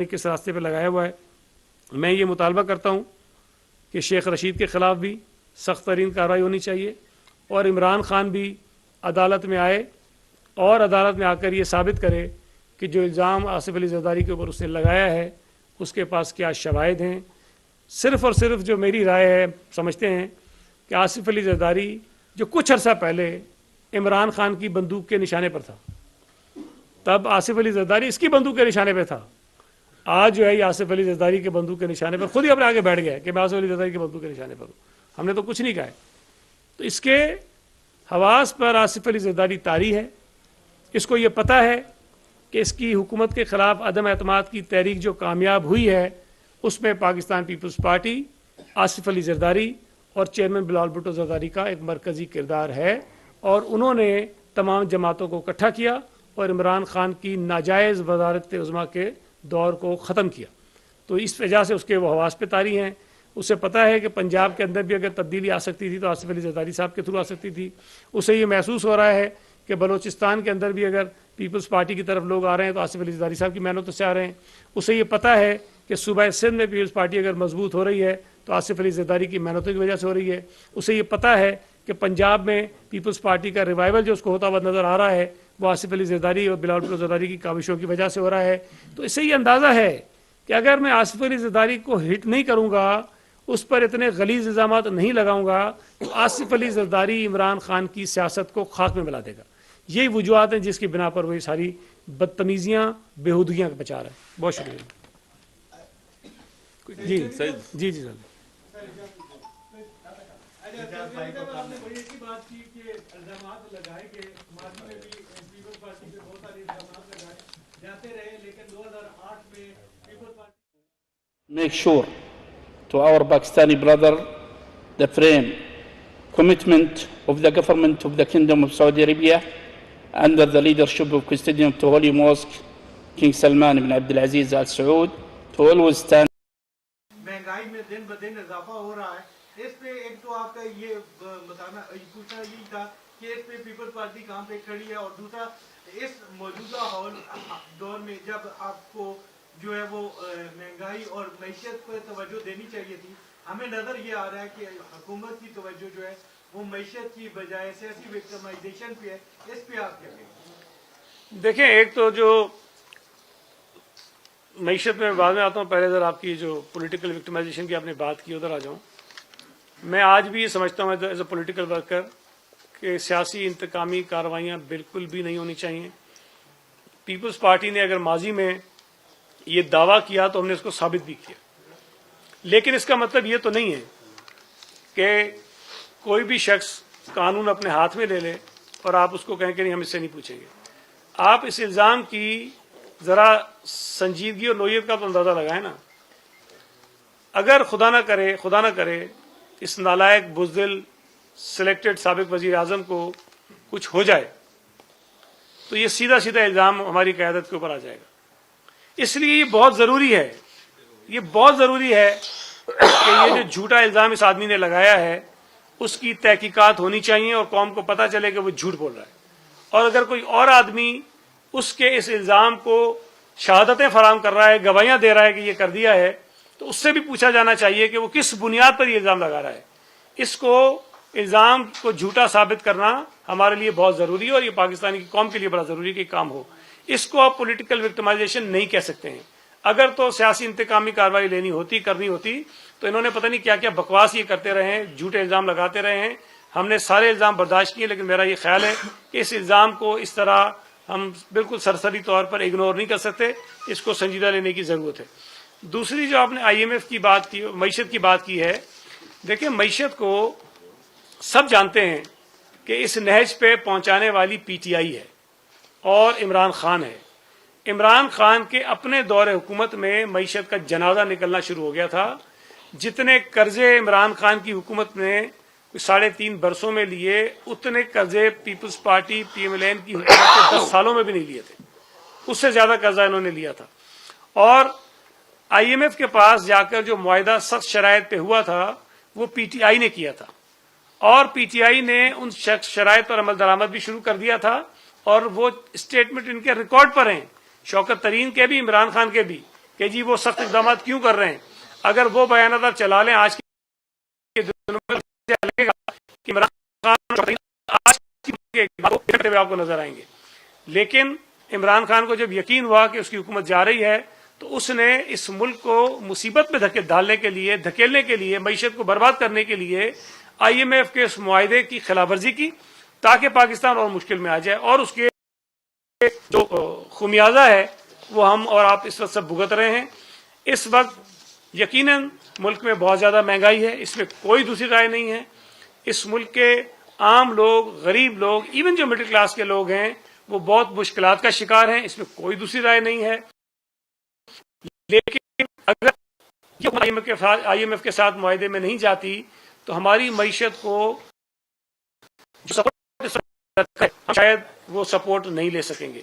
किस रास्ते पे लगाया हुआ है। मैं ये मुतालबा करता हूँ कि शेख रशीद के ख़िलाफ़ भी सख्त तरीन कार्रवाई होनी चाहिए और इमरान खान भी अदालत में आए और अदालत में आकर ये साबित करे कि जो इल्ज़ाम आसिफ अली ज़रदारी के ऊपर उसने लगाया है उसके पास क्या शवाहिद हैं। सिर्फ़ और सिर्फ जो मेरी राय है, समझते हैं कि आसिफ अली ज़रदारी जो कुछ अर्सा पहले इमरान खान की बंदूक के निशाने पर था, तब आसिफ अली ज़रदारी इसकी बंदूक के निशाने पर था। आज जो है ये आसिफ अली ज़रदारी के बंदूक के निशाने पर खुद ही अपने आगे बैठ गया कि मैं आसिफ अली ज़रदारी के बंदूक के निशाने पर हूँ। हमने तो कुछ नहीं कहा है। तो इसके हवास पर आसिफ अली ज़रदारी तारी है। इसको ये पता है कि इसकी हुकूमत के ख़िलाफ़ अदम एतमाद की तहरीक जो कामयाब हुई है उसमें पाकिस्तान पीपल्स पार्टी, आसिफ अली ज़रदारी और चेयरमैन बिलावल भुट्टो ज़रदारी का एक मरकज़ी किरदार है और उन्होंने तमाम जमातों को इकट्ठा किया और इमरान खान की नाजायज़ वज़ारत उज़्मा के दौर को ख़त्म किया। तो इस वजह से उसके वो हवास पे तारी हैं। उसे पता है कि पंजाब के अंदर भी अगर तब्दीली आ सकती थी तो आसिफ अली ज़रदारी साहब के थ्रू आ सकती थी। उसे ये महसूस हो रहा है कि बलोचिस्तान के अंदर भी अगर पीपल्स पार्टी की तरफ लोग आ रहे हैं तो आसिफ अली ज़रदारी साहब की मेहनत से आ रहे हैं। उसे ये पता है कि सूबा सिंध में पीपल्स पार्टी अगर मजबूत हो रही है तो आसिफ अली ज़रदारी की मेहनतों की वजह से हो रही है। उसे ये पता है कि पंजाब में पीपल्स पार्टी का रिवाइवल जो उसको होता हुआ नज़र आ रहा है वो आसिफ अली ज़रदारी और बिलावल भुट्टो ज़रदारी की काविशों की वजह से हो रहा है। तो इससे ये अंदाज़ा है कि अगर मैं आसिफ अली ज़रदारी को हिट नहीं करूँगा, उस पर इतने गलीज़ इल्ज़ामात नहीं लगाऊंगा तो आसिफ अली ज़रदारी इमरान खान की सियासत को खाक में मिला देगा। यही वजूहत हैं जिसकी बिना पर वो ये सारी बदतमीजियाँ बेहूदगियाँ बचा रहा है। बहुत शुक्रिया। जी जी जी sir. Make sure to our Pakistani brother the frame commitment of the government of the Kingdom of Saudi Arabia under the leadership of Custodian of the Holy Mosque King Salman ibn Abdul Aziz Al Saud to always stand. महंगाई में दिन ब दिन इजाफा हो रहा है। इस पे एक तो आपका ये बताना पूछना यही था कि इस पे पीपल्स पार्टी कहाँ पे खड़ी है और दूसरा इस मौजूदा हाल दौर में जब आपको जो है वो महंगाई और मैशियत पर तवज्जो देनी चाहिए थी, हमें नजर ये आ रहा है कि हुकूमत की तवज्जो जो है वो मैशियत की बजाय सियासी विक्टिमाइजेशन पे है। इस पे आप क्या कहेंगे? देखें, एक तो जो मैशियत में बाद में आता हूँ, पहले अगर आपकी जो पॉलिटिकल विक्टिमाइजेशन की आपने बात की उधर आ जाऊँ। मैं आज भी ये समझता हूँ एज ए पॉलिटिकल वर्कर कि सियासी इंतकामी कार्रवाइयाँ बिल्कुल भी नहीं होनी चाहिए। पीपल्स पार्टी ने अगर माजी में ये दावा किया तो हमने इसको साबित भी किया, लेकिन इसका मतलब ये तो नहीं है कि कोई भी शख्स कानून अपने हाथ में ले ले और आप उसको कहें कि नहीं हम इससे नहीं पूछेंगे। आप इस इल्ज़ाम की ज़रा संजीदगी और नोयत का तो अंदाज़ा लगाएं ना। अगर खुदा ना करे इस नालायक बुज़दिल सिलेक्टेड साबिक वज़ीर आज़म को कुछ हो जाए तो ये सीधा सीधा इल्ज़ाम हमारी क़यादत के ऊपर आ जाएगा। इसलिए ये बहुत ज़रूरी है कि ये जो झूठा इल्ज़ाम इस आदमी ने लगाया है उसकी तहकीकात होनी चाहिए और कौम को पता चले कि वो झूठ बोल रहा है। और अगर कोई और आदमी उसके इस इल्ज़ाम को शहादतें फराहम कर रहा है, गवाहियां दे रहा है कि ये कर दिया है, तो उससे भी पूछा जाना चाहिए कि वो किस बुनियाद पर ये इल्ज़ाम लगा रहा है। इसको इल्ज़ाम को झूठा साबित करना हमारे लिए बहुत ज़रूरी है और ये पाकिस्तानी की कौम के लिए बड़ा ज़रूरी है कि काम हो। इसको आप पॉलिटिकल विक्टिमाइजेशन नहीं कह सकते हैं। अगर तो सियासी इंतकामी कार्रवाई करनी होती तो इन्होंने पता नहीं क्या क्या बकवास ये करते रहे हैं, झूठे इल्ज़ाम लगाते रहे हैं। हमने सारे इल्ज़ाम बर्दाश्त किए, लेकिन मेरा ये ख्याल है कि इस इल्ज़ाम को इस तरह हम बिल्कुल सरसरी तौर पर इग्नोर नहीं कर सकते, इसको संजीदा लेने की ज़रूरत है। दूसरी जो आपने IMF की बात की, मईशत की बात की है, देखिए मईशत को सब जानते हैं कि इस नहज पे पहुंचाने वाली PTI है और इमरान खान है। इमरान खान के अपने दौरे हुकूमत में मईशत का जनाजा निकलना शुरू हो गया था। जितने कर्जे इमरान खान की हुकूमत ने 3.5 बरसों में लिए, उतने कर्जे पीपल्स पार्टी PMLN की हुकूमत के 10 सालों में भी नहीं लिए थे। उससे ज्यादा कर्जा इन्होंने लिया था। और IMF के पास जाकर जो मुआहदा सख्त शराइत पे हुआ था वो PTI ने किया था और PTI ने उन शराइत पर अमल दरामद भी शुरू कर दिया था और वो स्टेटमेंट इनके रिकॉर्ड पर हैं, शौकत तरीन के भी, इमरान खान के भी, کہ جی وہ سخت اقدامات کیوں کر رہے ہیں. اگر وہ بیانات آپ چلا لیں آج کے دنوں میں لگے گا کہ عمران خان آج کی آپ کو نظر آئیں گے. لیکن عمران خان کو جب یقین ہوا کہ اس کی حکومت جا رہی ہے تو اس نے اس ملک کو مصیبت میں ڈالنے کے لیے، دھکیلنے کے لیے، معیشت کو برباد کرنے کے لیے IMF کے اس معاہدے کی خلاف ورزی کی تاکہ پاکستان اور مشکل میں آ جائے. اور اس کے جو خمیازہ ہے وہ ہم اور آپ اس وقت سب بھگت رہے ہیں. اس وقت یقیناً ملک میں بہت زیادہ مہنگائی ہے، اس میں کوئی دوسری رائے نہیں ہے. اس ملک کے عام لوگ، غریب لوگ، ایون جو مڈل کلاس کے لوگ ہیں وہ بہت مشکلات کا شکار ہیں، اس میں کوئی دوسری رائے نہیں ہے. لیکن اگر IMF کے ساتھ معاہدے میں نہیں جاتی تو ہماری معیشت کو شاید وہ سپورٹ نہیں لے سکیں گے.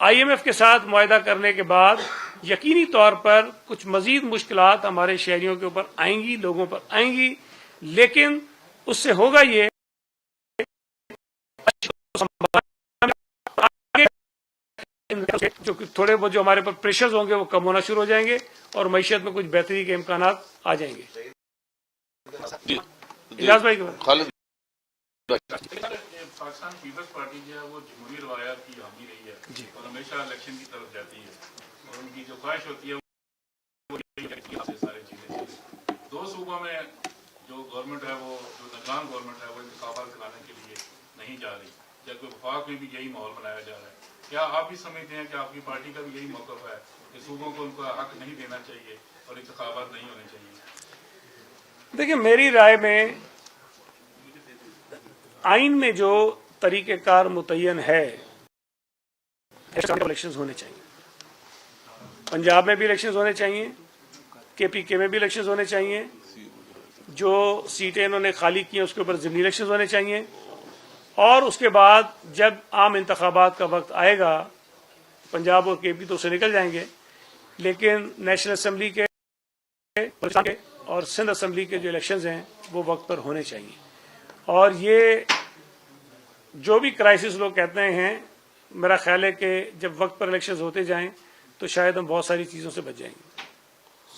IMF کے ساتھ معاہدہ کرنے کے بعد یقینی طور پر کچھ مزید مشکلات ہمارے شہریوں کے اوپر آئیں گی، لوگوں پر آئیں گی، لیکن اس سے ہوگا یہ جو تھوڑے بہت جو ہمارے پر پریشرز ہوں گے وہ کم ہونا شروع ہو جائیں گے اور معیشت میں کچھ بہتری کے امکانات آ جائیں گے. اجاز بھائی پاکستان پیپلز پارٹی جو ہے وہ جمہوری روایات کی حامی رہی ہے اور ہمیشہ الیکشن کی طرف جاتی ہے اور ان کی جو خواہش ہوتی ہے وہ ساری چیزیں. دو صوبوں میں جو گورنمنٹ ہے وہ جو نگران گورنمنٹ ہے وہ انتخابات کرانے کے لیے نہیں جا رہی، جبکہ وفاق میں بھی یہی ماحول بنایا جا رہا ہے. کیا آپ بھی سمجھتے ہیں کہ آپ کی پارٹی کا بھی یہی موقف ہے کہ صوبوں کو ان کا حق نہیں دینا چاہیے اور انتخابات نہیں ہونے چاہیے؟ دیکھیں، میری رائے میں آئین میں جو طریقہ کار متعین ہے الیکشنز ہونے چاہیے. پنجاب میں بھی الیکشنز ہونے چاہیے، KPK میں بھی الیکشنز ہونے چاہیے، جو سیٹیں انہوں نے خالی کی ہیں اس کے اوپر ضمنی الیکشنز ہونے چاہیے. اور اس کے بعد جب عام انتخابات کا وقت آئے گا پنجاب اور KP تو اسے نکل جائیں گے، لیکن نیشنل اسمبلی کے اور سندھ اسمبلی کے جو الیکشنز ہیں وہ وقت پر ہونے چاہیے. اور یہ جو بھی کرائسس لوگ کہتے ہیں، میرا خیال ہے کہ جب وقت پر الیکشنز ہوتے جائیں تو شاید ہم بہت ساری چیزوں سے بچ جائیں گے.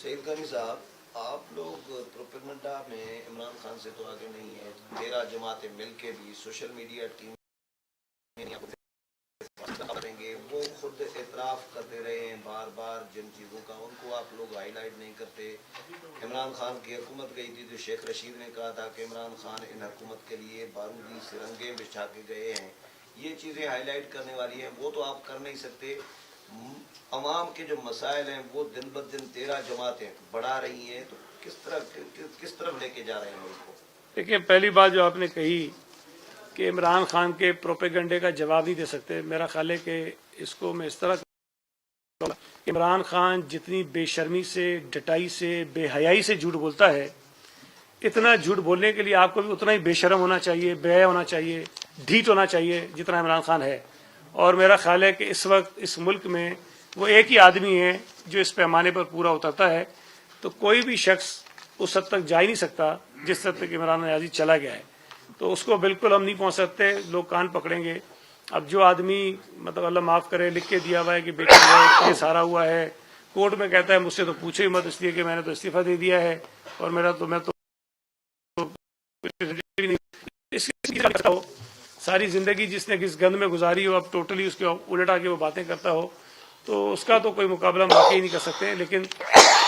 سید غنی صاحب، آپ لوگ پروپیگنڈا میں عمران خان سے تو آگے نہیں ہیں. 13 جماعتیں مل کے بھی سوشل میڈیا ٹیم کریں گے، وہ خود اعتراف کرتے رہے ہیں بار بار جن چیزوں کا، ان کو آپ لوگ ہائی لائٹ نہیں کرتے. عمران خان کی حکومت گئی تھی تو شیخ رشید نے کہا تھا کہ عمران خان ان حکومت کے لیے بارودی سرنگیں بچھا کے گئے ہیں. یہ چیزیں ہائی لائٹ کرنے والی ہیں، وہ تو آپ کر نہیں سکتے. عوام کے جو مسائل ہیں وہ دن بدن 13 جماعتیں بڑھا رہی ہیں، تو کس طرف لے کے جا رہے ہیں ان کو؟ دیکھیں، پہلی بات جو آپ نے کہی کہ عمران خان کے پروپیگنڈے کا جواب نہیں دے سکتے، میرا خیال ہے کہ اس کو میں اس طرح عمران خان جتنی بے شرمی سے، ڈٹائی سے، بے حیائی سے جھوٹ بولتا ہے، اتنا جھوٹ بولنے کے لیے آپ کو بھی اتنا ہی بے شرم ہونا چاہیے، بے حیا ہونا چاہیے، ڈھیٹ ہونا چاہیے جتنا عمران خان ہے. اور میرا خیال ہے کہ اس وقت اس ملک میں وہ ایک ہی آدمی ہے جو اس پیمانے پر پورا اترتا ہے، تو کوئی بھی شخص اس حد تک جا ہی نہیں سکتا جس حد تک عمران نیازی چلا گیا ہے. تو اس کو بالکل ہم نہیں پہنچ سکتے، لوگ کان پکڑیں گے. اب جو آدمی مطلب اللہ معاف کرے لکھ کے دیا ہوا ہے کہ بیٹی کیس ہارا ہوا ہے، کورٹ میں کہتا ہے مجھ سے تو پوچھو ہی مت اس لیے کہ میں نے تو استعفیٰ دے دیا ہے اور میں تو ساری زندگی جس نے کس گند میں گزاری ہو اب ٹوٹلی اس کے الٹا کے وہ باتیں کرتا ہو، تو اس کا تو کوئی مقابلہ ہم واقعی نہیں کر سکتے. لیکن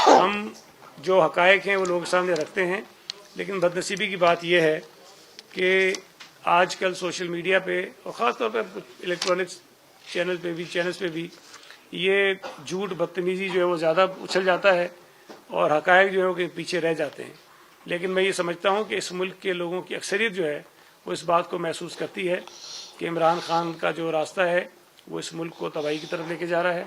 ہم جو حقائق ہیں وہ لوگوں کے سامنے رکھتے ہیں. لیکن بدنصیبی کی بات یہ ہے کہ آج کل سوشل میڈیا پہ اور خاص طور پہ الیکٹرانکس چینلز پہ بھی یہ جھوٹ بدتمیزی جو ہے وہ زیادہ اچھل جاتا ہے اور حقائق جو ہے وہ پیچھے رہ جاتے ہیں. لیکن میں یہ سمجھتا ہوں کہ اس ملک کے لوگوں کی اکثریت جو ہے وہ اس بات کو محسوس کرتی ہے کہ عمران خان کا جو راستہ ہے وہ اس ملک کو تباہی کی طرف لے کے جا رہا ہے.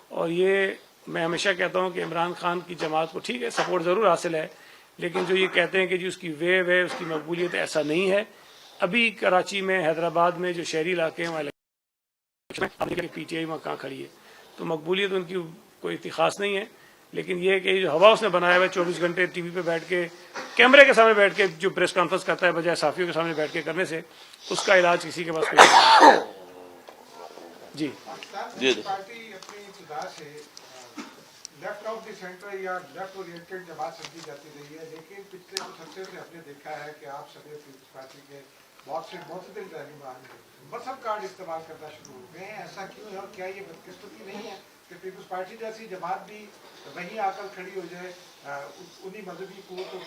اور یہ میں ہمیشہ کہتا ہوں کہ عمران خان کی جماعت کو ٹھیک ہے سپورٹ ضرور حاصل ہے، لیکن جو یہ کہتے ہیں کہ جی اس کی ویو ہے، اس کی مقبولیت ہے، ایسا نہیں ہے. ابھی کراچی میں، حیدرآباد میں جو شہری علاقے ہیں وہاں PTI وہاں کہاں کھڑی ہے، تو مقبولیت ان کی کوئی اتنی خاص نہیں ہے. لیکن یہ کہ جو ہوا اس نے بنایا ہوا ہے 24 گھنٹے ٹی وی پہ بیٹھ کے کیمرے کے سامنے بیٹھ کے جو پریس کانفرنس کرتا ہے بجائے صحافیوں کے سامنے بیٹھ کے کرنے سے، اس کا علاج کسی کے پاس کوئی نہیں ہے. جی پارٹی اپنی ابتدا سے लेफ्ट ऑफ द सेंटर या लेफ्ट ओरिएंटेड जमात समझी जाती रही है, लेकिन पिछले कुछ हफ्ते से हमने देखा है कि आप सभी पीपल्स पार्टी के बहुत से मोतदिल रहनुमान मजहब कार्ड इस्तेमाल करना शुरू हो गए हैं। ऐसा क्यों है और क्या ये बदकिस्मती नहीं है कि पीपल्स पार्टी जैसी जमात भी वहीं आकर खड़ी हो जाए उन्हीं मजहबी कुव्वतों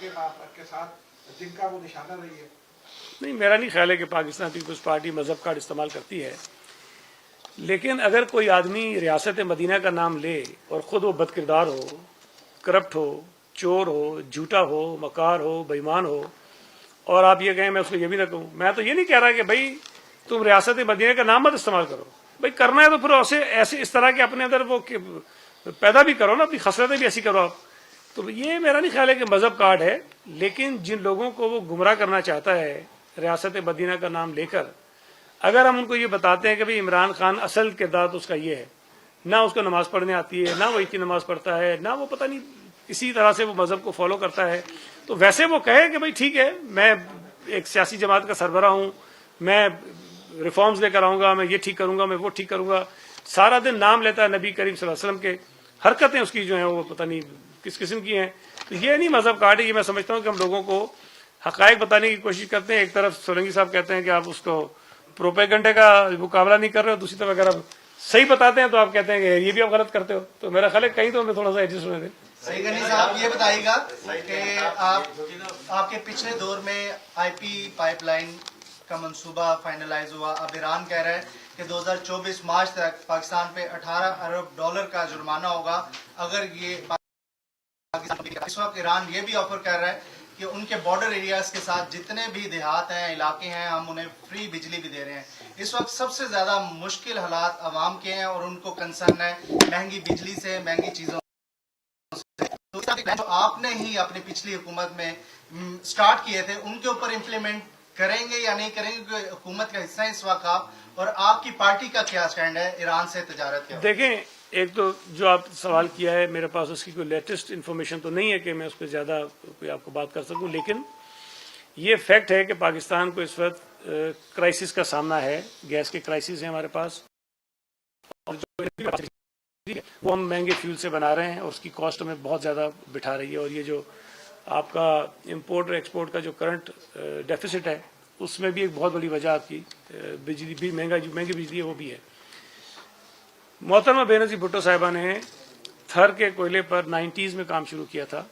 के साथ जिनका वो निशाना रही है? नहीं, मेरा नहीं ख्याल है कि पाकिस्तान पीपल्स पार्टी मजहब कार्ड इस्तेमाल करती है, लेकिन अगर कोई आदमी रियासत मदीना का नाम ले और ख़ुद वो बदकिरदार हो, करप्ट हो, चोर हो, झूठा हो, मकार हो, बेईमान हो, और आप ये कहें मैं उसको ये भी ना कहूँ, मैं तो ये नहीं कह रहा कि भाई तुम रियासत मदीना का नाम मत इस्तेमाल करो, भाई करना है तो फिर ऐसे इस तरह के अपने अंदर वो पैदा भी करो ना, अपनी खसरतें भी ऐसी करो आप। तो ये मेरा नहीं ख्याल है कि मजहब कार्ड है, लेकिन जिन लोगों को वो गुमराह करना चाहता है रियासत मदीना का नाम लेकर, अगर हम उनको ये बताते हैं कि भाई इमरान खान असल किरदार तो उसका ये है, ना उसको नमाज पढ़ने आती है, ना वो इतनी नमाज पढ़ता है, ना वो पता नहीं इसी तरह से वो मजहब को फॉलो करता है, तो वैसे वो कहे कि भाई ठीक है मैं एक सियासी जमात का सरबराह हूँ, मैं रिफॉर्म्स लेकर आऊंगा, मैं ये ठीक करूंगा, मैं वो ठीक करूंगा, सारा दिन नाम लेता है नबी करीम सल्लल्लाहु अलैहि वसल्लम के, हरकतें उसकी जो हैं वो पता नहीं किस किस्म की हैं, तो ये नहीं मजहब कार्ड है। ये मैं समझता हूँ कि हम लोगों को हकायक बताने की कोशिश करते हैं। एक तरफ सोलंकी साहब कहते हैं कि आप उसको प्रोपेगेंडे का मुकाबला नहीं कर रहे हो, दूसरी तरफ अगर आप सही बताते हैं तो आप कहते हैं कि ये भी आप गलत करते हो, तो मेरा ख्याल है कहीं तो हमें थोड़ा सा एडजस्ट होने दें। सही गनी साहब, ये बताइएगा कि आपके पिछले दौर में आईपी पाइपलाइन का मंसूबा फाइनलाइज हुआ, अब ईरान कह रहा है कि 2024 मार्च तक पाकिस्तान पे 18 अरब डॉलर का जुर्माना होगा अगर ये पाकिस्तान। इस वक्त ईरान ये भी ऑफर कर रहा है कि उनके बॉर्डर एरियाज के साथ जितने भी देहात हैं, इलाके हैं, हम उन्हें फ्री बिजली भी दे रहे हैं। इस वक्त सबसे ज्यादा मुश्किल हालात अवाम के हैं और उनको कंसर्न है महंगी बिजली से, महंगी चीजों से। तो आपने ही अपनी पिछली हुकूमत में स्टार्ट किए थे, उनके ऊपर इम्प्लीमेंट करेंगे या नहीं करेंगे? हुकूमत का हिस्सा इस वक्त आप, और आपकी पार्टी का क्या स्टैंड है ईरान से तजारत के? देखें, एक तो जो आप सवाल किया है मेरे पास उसकी कोई लेटेस्ट इन्फॉर्मेशन तो नहीं है कि मैं उस पर ज़्यादा कोई आपको बात कर सकूं, लेकिन ये फैक्ट है कि पाकिस्तान को इस वक्त क्राइसिस का सामना है, गैस के क्राइसिस है हमारे पास, और जो वो हम महंगे फ्यूल से बना रहे हैं और उसकी कॉस्ट हमें बहुत ज़्यादा बिठा रही है। और ये जो आपका इम्पोर्ट और एक्सपोर्ट का जो करंट डेफिसिट है उसमें भी एक बहुत बड़ी वजह आपकी बिजली भी महंगी बिजली है वो भी है। मोहतरमा बेनज़ीर भुट्टो साहिबा ने थर के कोयले पर 90s में काम शुरू किया था,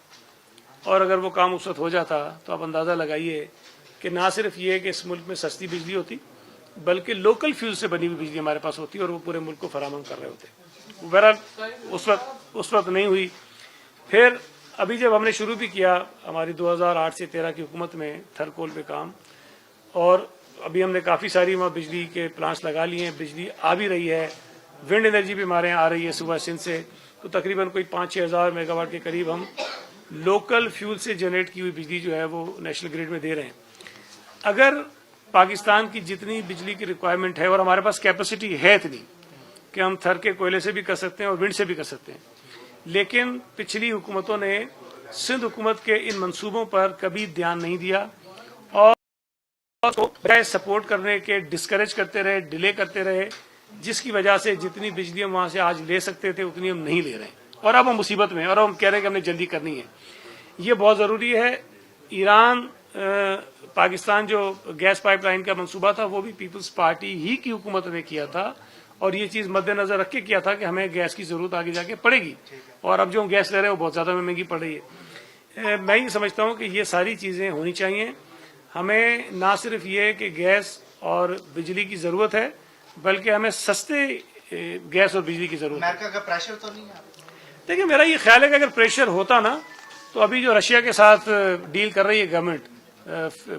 और अगर वो काम उस वक्त हो जाता तो आप अंदाज़ा लगाइए कि ना सिर्फ ये कि इस मुल्क में सस्ती बिजली होती बल्कि लोकल फ्यूल से बनी हुई बिजली हमारे पास होती और वो पूरे मुल्क को फराहम कर रहे होते। बहरहाल उस वक्त नहीं हुई। फिर अभी जब हमने शुरू भी किया हमारी 2008 से 13 की हुकूमत में थर कोल पे काम, और अभी हमने काफ़ी सारी वहाँ बिजली के प्लांट्स लगा लिए हैं, बिजली आ भी रही है, विंड एनर्जी भी हमारे यहाँ आ रही है सुबह सिंध से, तो तकरीबन कोई 5-6 हज़ार मेगावाट के करीब हम लोकल फ्यूल से जनरेट की हुई बिजली जो है वो नेशनल ग्रिड में दे रहे हैं। अगर पाकिस्तान की जितनी बिजली की रिक्वायरमेंट है, और हमारे पास कैपेसिटी है इतनी कि हम थर के कोयले से भी कर सकते हैं और विंड से भी कर सकते हैं, लेकिन पिछली हुकूमतों ने सिंध हुकूमत के इन मंसूबों पर कभी ध्यान नहीं दिया और बजाय सपोर्ट करने के डिस्करेज करते रहे, डिले करते रहे, जिसकी वजह से जितनी बिजली हम वहां से आज ले सकते थे उतनी हम नहीं ले रहे हैं, और अब हम मुसीबत में, और अब हम कह रहे हैं कि हमने जल्दी करनी है। ये बहुत ज़रूरी है। ईरान पाकिस्तान जो गैस पाइपलाइन का मंसूबा था वो भी पीपल्स पार्टी ही की हुकूमत ने किया था, और ये चीज़ मद्देनजर रख के किया था कि हमें गैस की ज़रूरत आगे जाके पड़ेगी, और अब जो हम गैस ले रहे हैं वो बहुत ज़्यादा महंगी पड़ रही है। मैं ये समझता हूँ कि ये सारी चीज़ें होनी चाहिए। हमें ना सिर्फ ये कि गैस और बिजली की ज़रूरत है बल्कि हमें सस्ते गैस और बिजली की जरूरत है। अमेरिका का प्रेशर तो नहीं है? देखिए, मेरा ये ख्याल है कि अगर प्रेशर होता ना तो अभी जो रशिया के साथ डील कर रही है गवर्नमेंट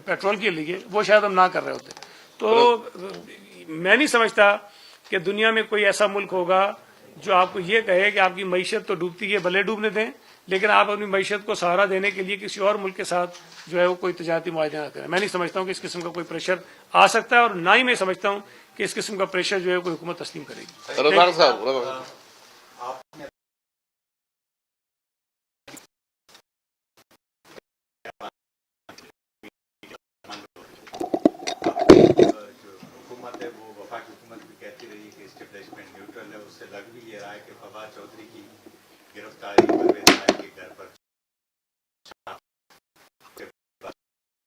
पेट्रोल के लिए, वो शायद हम ना कर रहे होते। तो मैं नहीं समझता कि दुनिया में कोई ऐसा मुल्क होगा जो आपको ये कहे कि आपकी मईशत तो डूबती है, भले डूबने दें, लेकिन आप अपनी मईशत को सहारा देने के लिए किसी और मुल्क के साथ जो है वो कोई तजारती मुआहदा ना करें। मैं नहीं समझता हूँ कि इस किस्म का कोई प्रेशर आ सकता है, और ना ही मैं समझता हूँ कि इस किस्म का प्रेशर जो है कोई हुकूमत तस्लीम करेगी। हुकूमत है वो वफाकी हुकूमत भी कहती रही कि एस्टेब्लिशमेंट न्यूट्रल है, उससे लग भी ये रहा है कि फवाद चौधरी की गिरफ्तारी परवेज